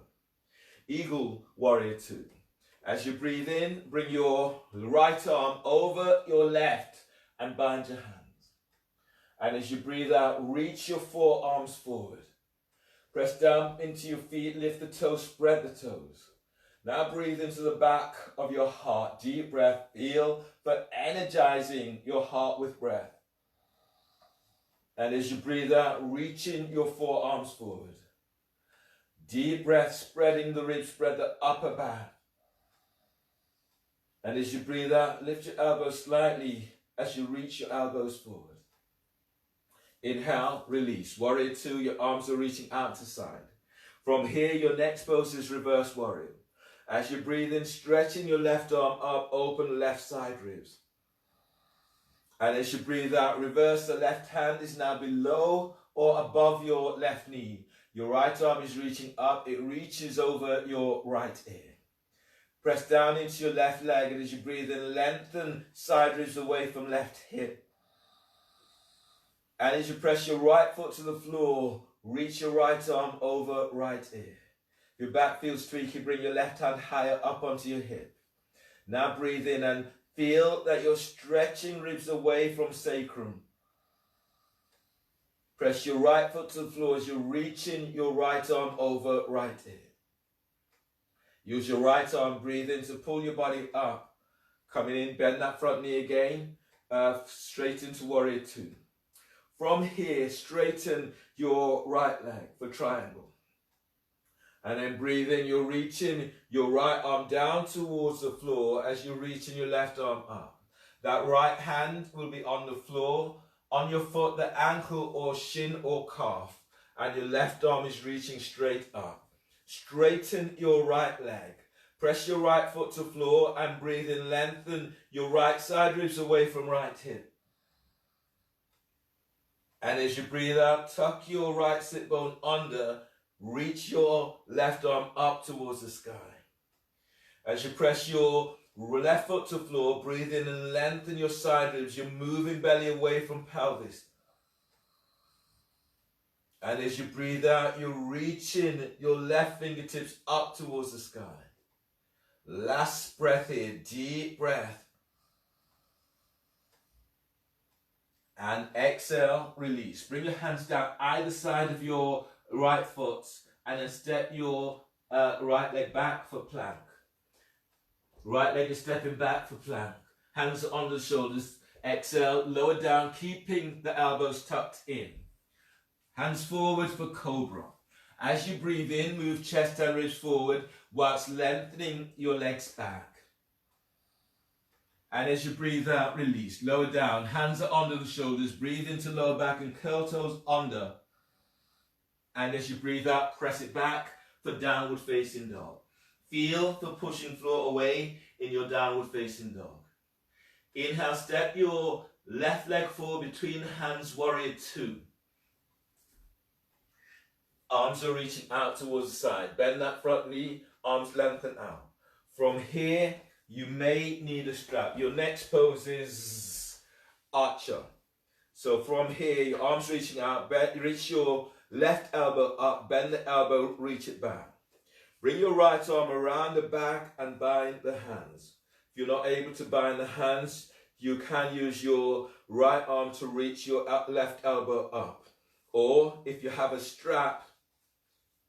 Eagle warrior 2. As you breathe in, bring your right arm over your left and bind your hands. And as you breathe out, reach your forearms forward. Press down into your feet, lift the toes, spread the toes. Now breathe into the back of your heart. Deep breath. Feel for energizing your heart with breath. And as you breathe out, reaching your forearms forward. Deep breath, spreading the ribs, spread the upper back. And as you breathe out, lift your elbows slightly as you reach your elbows forward. Inhale, release. Warrior 2, your arms are reaching out to side. From here, your next pose is reverse warrior. As you breathe in, stretching your left arm up, open left side ribs. And as you breathe out, reverse. The left hand is now below or above your left knee. Your right arm is reaching up. It reaches over your right ear. Press down into your left leg, and as you breathe in, lengthen side ribs away from left hip. And as you press your right foot to the floor, reach your right arm over right ear. If your back feels tweaky, bring your left hand higher up onto your hip. Now breathe in and feel that you're stretching ribs away from sacrum. Press your right foot to the floor as you're reaching your right arm over right ear. Use your right arm, breathe in to pull your body up. Coming in, bend that front knee again, straight into warrior 2. From here, straighten your right leg for triangle. And then breathe in, you're reaching your right arm down towards the floor as you're reaching your left arm up. That right hand will be on the floor, on your foot, the ankle or shin or calf. And your left arm is reaching straight up. Straighten your right leg. Press your right foot to floor and breathe in, lengthen your right side ribs away from right hip. And as you breathe out, tuck your right sit bone under, reach your left arm up towards the sky. As you press your left foot to floor, breathe in and lengthen your side ribs. You're moving belly away from pelvis. And as you breathe out, you're reaching your left fingertips up towards the sky. Last breath here, deep breath. And exhale, release. Bring your hands down either side of your right foot and then step your right leg back for plank. Right leg is stepping back for plank. Hands on the shoulders. Exhale, lower down, keeping the elbows tucked in. Hands forward for cobra. As you breathe in, move chest and ribs forward whilst lengthening your legs back. And as you breathe out, release. Lower down, hands are under the shoulders. Breathe into lower back and curl toes under. And as you breathe out, press it back for downward facing dog. Feel the pushing floor away in your downward facing dog. Inhale, step your left leg forward between the hands, warrior two. Arms are reaching out towards the side. Bend that front knee, arms lengthen out. From here, you may need a strap. Your next pose is archer. So from here, your arms reaching out, reach your left elbow up, bend the elbow, reach it back. Bring your right arm around the back and bind the hands. If you're not able to bind the hands, you can use your right arm to reach your left elbow up. Or if you have a strap,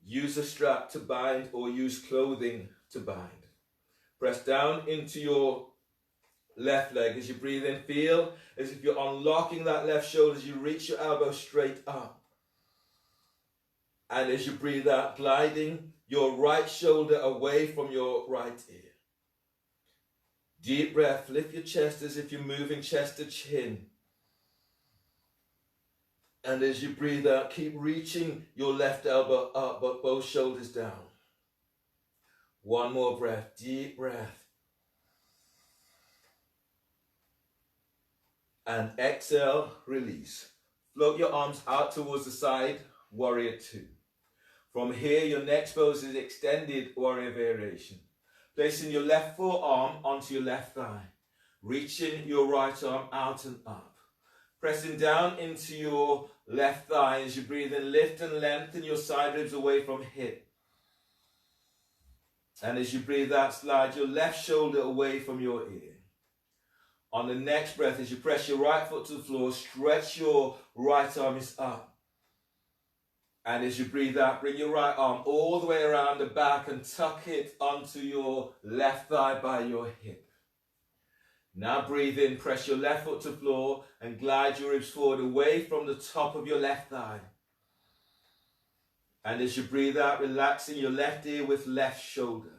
use a strap to bind or use clothing to bind. Press down into your left leg. As you breathe in, feel as if you're unlocking that left shoulder as you reach your elbow straight up. And as you breathe out, gliding your right shoulder away from your right ear. Deep breath, lift your chest as if you're moving chest to chin. And as you breathe out, keep reaching your left elbow up, but both shoulders down. One more breath, deep breath. And exhale, release. Float your arms out towards the side, warrior two. From here, your next pose is extended warrior variation. Placing your left forearm onto your left thigh. Reaching your right arm out and up. Pressing down into your left thigh as you breathe in, lift and lengthen your side ribs away from hip. And as you breathe out, slide your left shoulder away from your ear. On the next breath, as you press your right foot to the floor, stretch your right arm is up. And as you breathe out, bring your right arm all the way around the back and tuck it onto your left thigh by your hip. Now breathe in, press your left foot to the floor and glide your ribs forward away from the top of your left thigh. And as you breathe out, relaxing your left ear with left shoulder.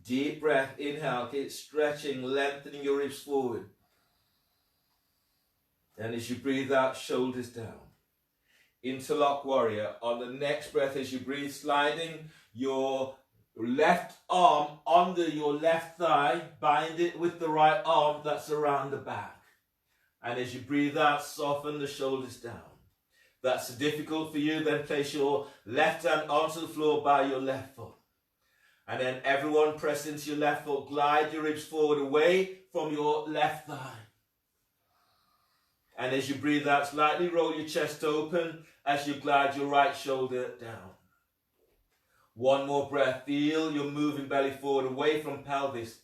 Deep breath, inhale, keep stretching, lengthening your ribs forward. And as you breathe out, shoulders down. Interlock warrior. On the next breath, as you breathe, sliding your left arm under your left thigh, bind it with the right arm that's around the back. And as you breathe out, soften the shoulders down. That's difficult for you, then place your left hand onto the floor by your left foot. And then everyone press into your left foot, glide your ribs forward away from your left thigh. And as you breathe out, slightly roll your chest open as you glide your right shoulder down. One more breath. Feel you're moving belly forward away from pelvis.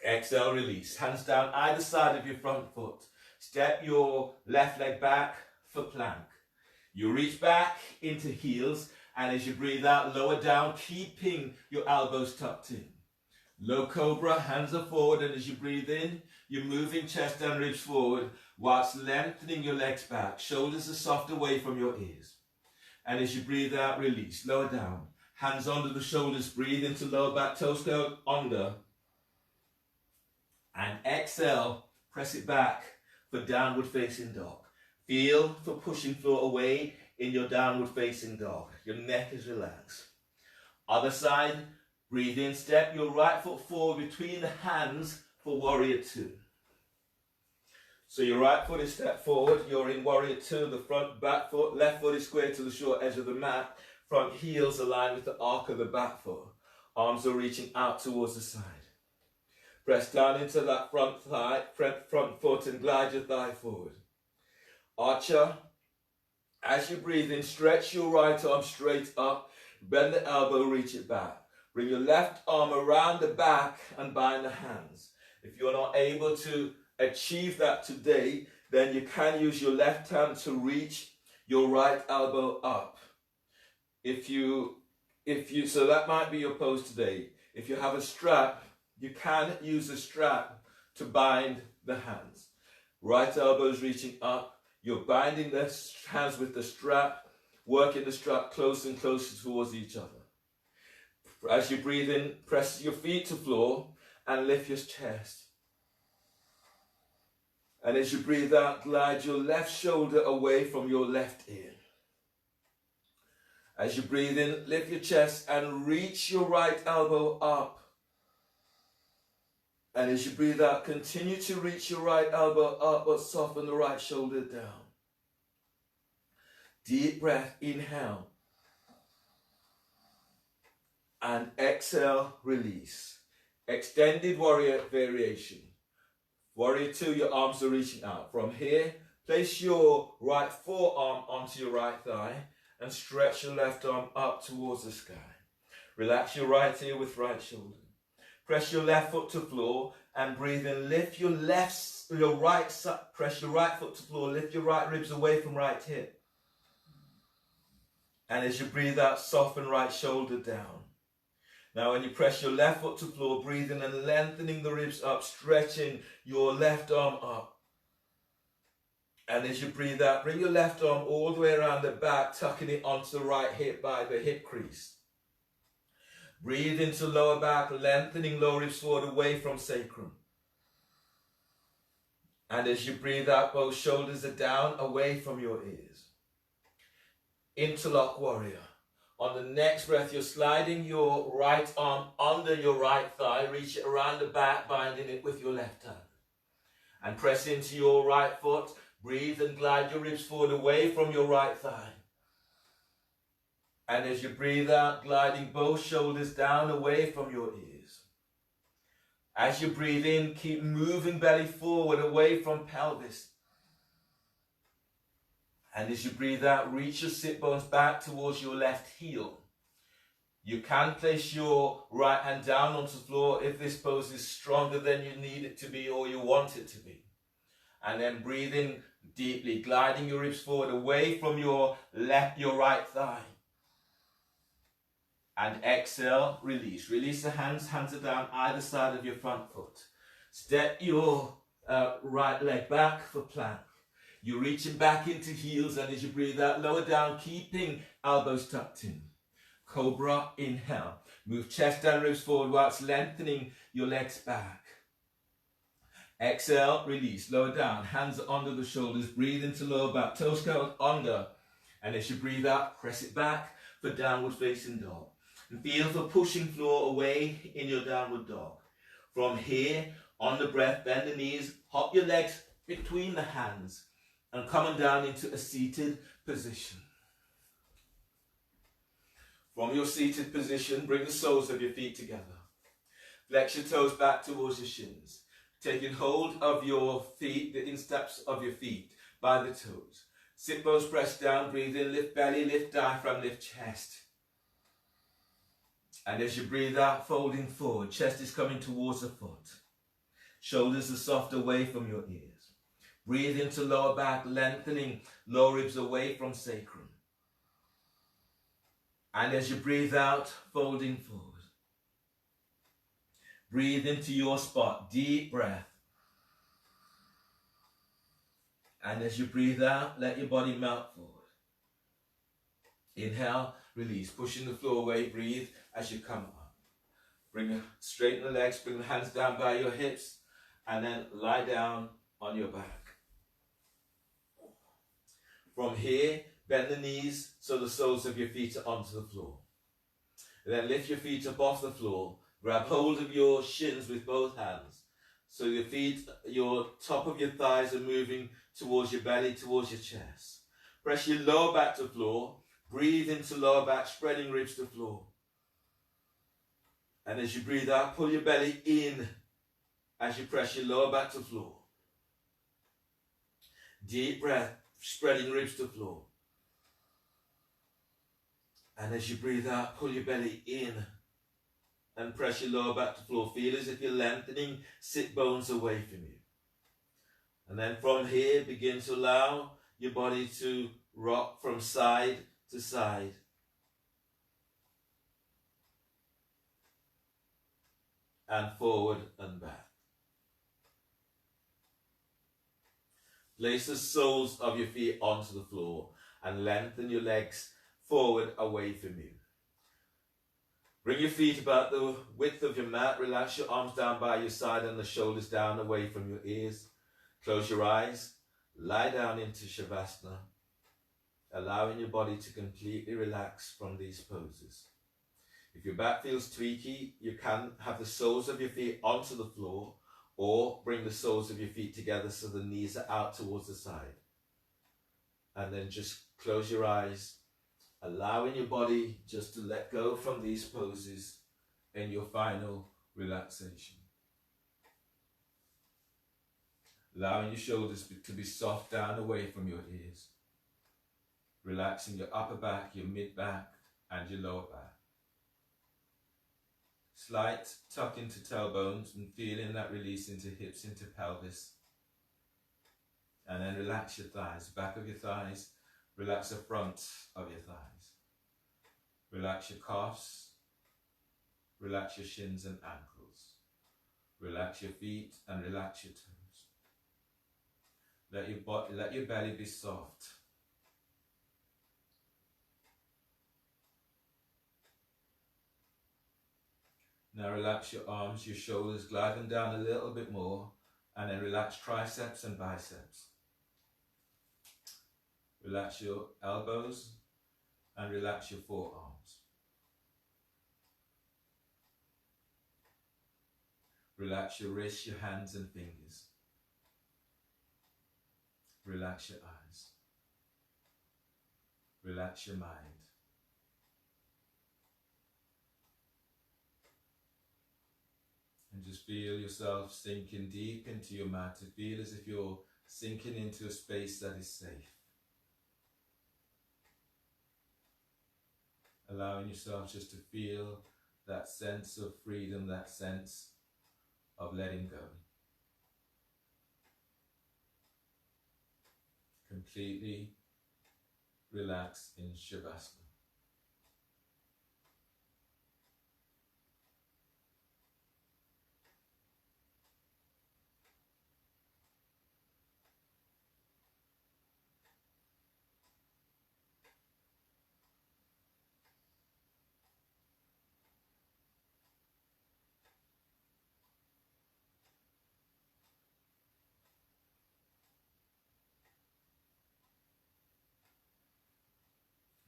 Exhale, release. Hands down either side of your front foot. Step your left leg back for plank. You reach back into heels, and as you breathe out, lower down, keeping your elbows tucked in. Low cobra, hands are forward, and as you breathe in, you're moving chest and ribs forward whilst lengthening your legs back. Shoulders are soft away from your ears. And as you breathe out, release. Lower down. Hands under the shoulders. Breathe into lower back, toes curled under. And exhale, press it back for downward facing dog. Feel for pushing floor away in your downward facing dog. Your neck is relaxed. Other side, breathe in, step your right foot forward between the hands for warrior two. So your right foot is stepped forward, you're in warrior two, the front back foot, left foot is square to the short edge of the mat, front heels align with the arc of the back foot. Arms are reaching out towards the side. Press down into that front thigh, front foot, and glide your thigh forward. Archer, as you breathe in, stretch your right arm straight up, bend the elbow, reach it back. Bring your left arm around the back and bind the hands. If you're not able to achieve that today, then you can use your left hand to reach your right elbow up. So that might be your pose today. If you have a strap, you can use a strap to bind the hands. Right elbow is reaching up. You're binding the hands with the strap, working the strap closer and closer towards each other. As you breathe in, press your feet to floor and lift your chest. And as you breathe out, glide your left shoulder away from your left ear. As you breathe in, lift your chest and reach your right elbow up. And as you breathe out, continue to reach your right elbow up, but soften the right shoulder down. Deep breath, inhale. And exhale, release. Extended warrior variation. Warrior two, your arms are reaching out. From here, place your right forearm onto your right thigh and stretch your left arm up towards the sky. Relax your right ear with right shoulder. Press your left foot to floor and breathe in. Lift your right side. Press your right foot to floor. Lift your right ribs away from right hip. And as you breathe out, soften right shoulder down. Now when you press your left foot to floor, breathe in and lengthening the ribs up, stretching your left arm up. And as you breathe out, bring your left arm all the way around the back, tucking it onto the right hip by the hip crease. Breathe into lower back, lengthening lower ribs forward away from sacrum. And as you breathe out, both shoulders are down, away from your ears. Interlock warrior. On the next breath, you're sliding your right arm under your right thigh, reach it around the back, binding it with your left hand. And press into your right foot, breathe and glide your ribs forward away from your right thigh. And as you breathe out, gliding both shoulders down away from your ears. As you breathe in, keep moving belly forward away from pelvis. And as you breathe out, reach your sit bones back towards your left heel. You can place your right hand down onto the floor if this pose is stronger than you need it to be or you want it to be. And then breathe in deeply, gliding your ribs forward away from your right thigh. And exhale, release. Release the hands. Hands are down either side of your front foot. Step your right leg back for plank. You're reaching back into heels, and as you breathe out, lower down, keeping elbows tucked in. Cobra, inhale. Move chest and ribs forward whilst lengthening your legs back. Exhale, release. Lower down, hands are under the shoulders. Breathe into lower back, toes curled under. And as you breathe out, press it back for downward facing dog. And feel for pushing floor away in your downward dog. From here, on the breath, bend the knees, hop your legs between the hands, and coming down into a seated position. From your seated position, bring the soles of your feet together. Flex your toes back towards your shins. Taking hold of your feet, the insteps of your feet by the toes. Sit bones pressed down, breathe in, lift belly, lift diaphragm, lift chest. And as you breathe out, folding forward, chest is coming towards the foot. Shoulders are soft away from your ears. Breathe into lower back, lengthening lower ribs away from sacrum. And as you breathe out, folding forward. Breathe into your spot, deep breath. And as you breathe out, let your body melt forward. Inhale, release, pushing the floor away, breathe as you come up. Straighten the legs, bring the hands down by your hips, and then lie down on your back. From here, bend the knees so the soles of your feet are onto the floor. Then lift your feet up off the floor, grab hold of your shins with both hands. So your feet, your top of your thighs are moving towards your belly, towards your chest. Press your lower back to floor, breathe into lower back, spreading ribs to floor. And as you breathe out, pull your belly in as you press your lower back to floor. Deep breath, spreading ribs to floor. And as you breathe out, pull your belly in and press your lower back to floor. Feel as if you're lengthening sit bones away from you. And then from here, begin to allow your body to rock from side to side. And forward and back. Place the soles of your feet onto the floor and lengthen your legs forward away from you. Bring your feet about the width of your mat. Relax your arms down by your side and the shoulders down away from your ears. Close your eyes. Lie down into Shavasana, allowing your body to completely relax from these poses. If your back feels tweaky, you can have the soles of your feet onto the floor or bring the soles of your feet together so the knees are out towards the side. And then just close your eyes, allowing your body just to let go from these poses in your final relaxation. Allowing your shoulders to be soft down away from your ears. Relaxing your upper back, your mid back, and your lower back. Slight tuck into tailbones and feeling that release into hips, into pelvis. And then relax your thighs, back of your thighs. Relax the front of your thighs. Relax your calves. Relax your shins and ankles. Relax your feet and relax your toes. Let your belly be soft. Now relax your arms, your shoulders, glide them down a little bit more, and then relax triceps and biceps. Relax your elbows and relax your forearms. Relax your wrists, your hands and fingers. Relax your eyes. Relax your mind. And just feel yourself sinking deep into your mat. To feel as if you're sinking into a space that is safe. Allowing yourself just to feel that sense of freedom, that sense of letting go. Completely relax in Shavasana.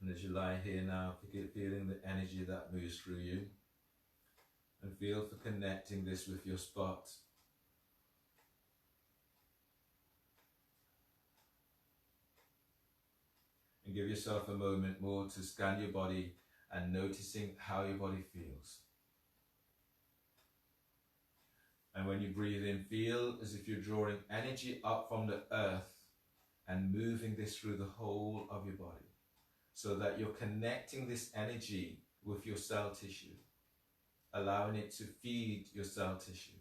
And as you lie here now, feeling the energy that moves through you, and feel for connecting this with your spot. And give yourself a moment more to scan your body and noticing how your body feels. And when you breathe in, feel as if you're drawing energy up from the earth and moving this through the whole of your body, so that you're connecting this energy with your cell tissue, allowing it to feed your cell tissue,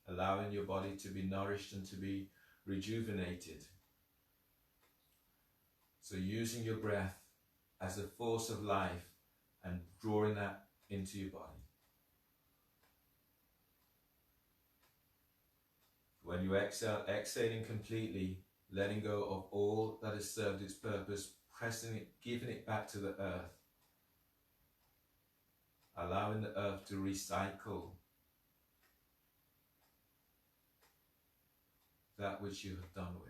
allowing your body to be nourished and to be rejuvenated. So using your breath as a force of life and drawing that into your body. When you exhale, exhaling completely, letting go of all that has served its purpose pressing it, giving it back to the earth, allowing the earth to recycle that which you have done with.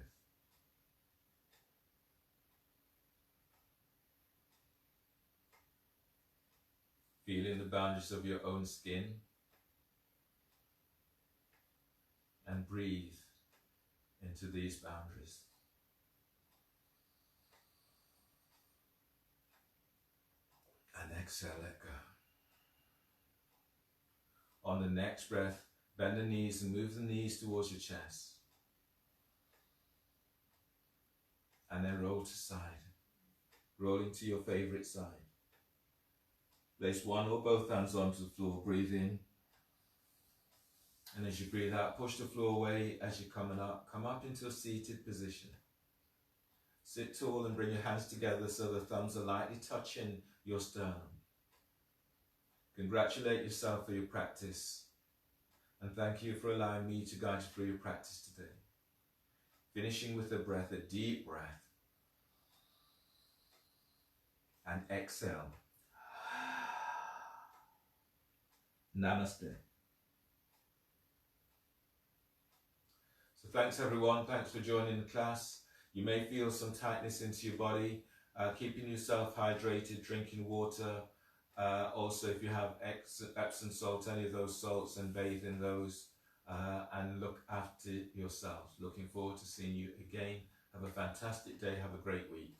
Feeling the boundaries of your own skin, and breathe into these boundaries. And exhale, let go. On the next breath, bend the knees and move the knees towards your chest. And then roll to side, rolling to your favorite side. Place one or both hands onto the floor, breathe in. And as you breathe out, push the floor away as you're coming up. Come up into a seated position. Sit tall and bring your hands together so the thumbs are lightly touching your sternum. Congratulate yourself for your practice. And thank you for allowing me to guide you through your practice today. Finishing with a breath, a deep breath. And exhale. Namaste. So thanks everyone, thanks for joining the class. You may feel some tightness into your body, keeping yourself hydrated, drinking water. Also if you have Epsom salt, any of those salts, and bathe in those, and look after yourselves. Looking forward to seeing you again. Have a fantastic day, have a great week.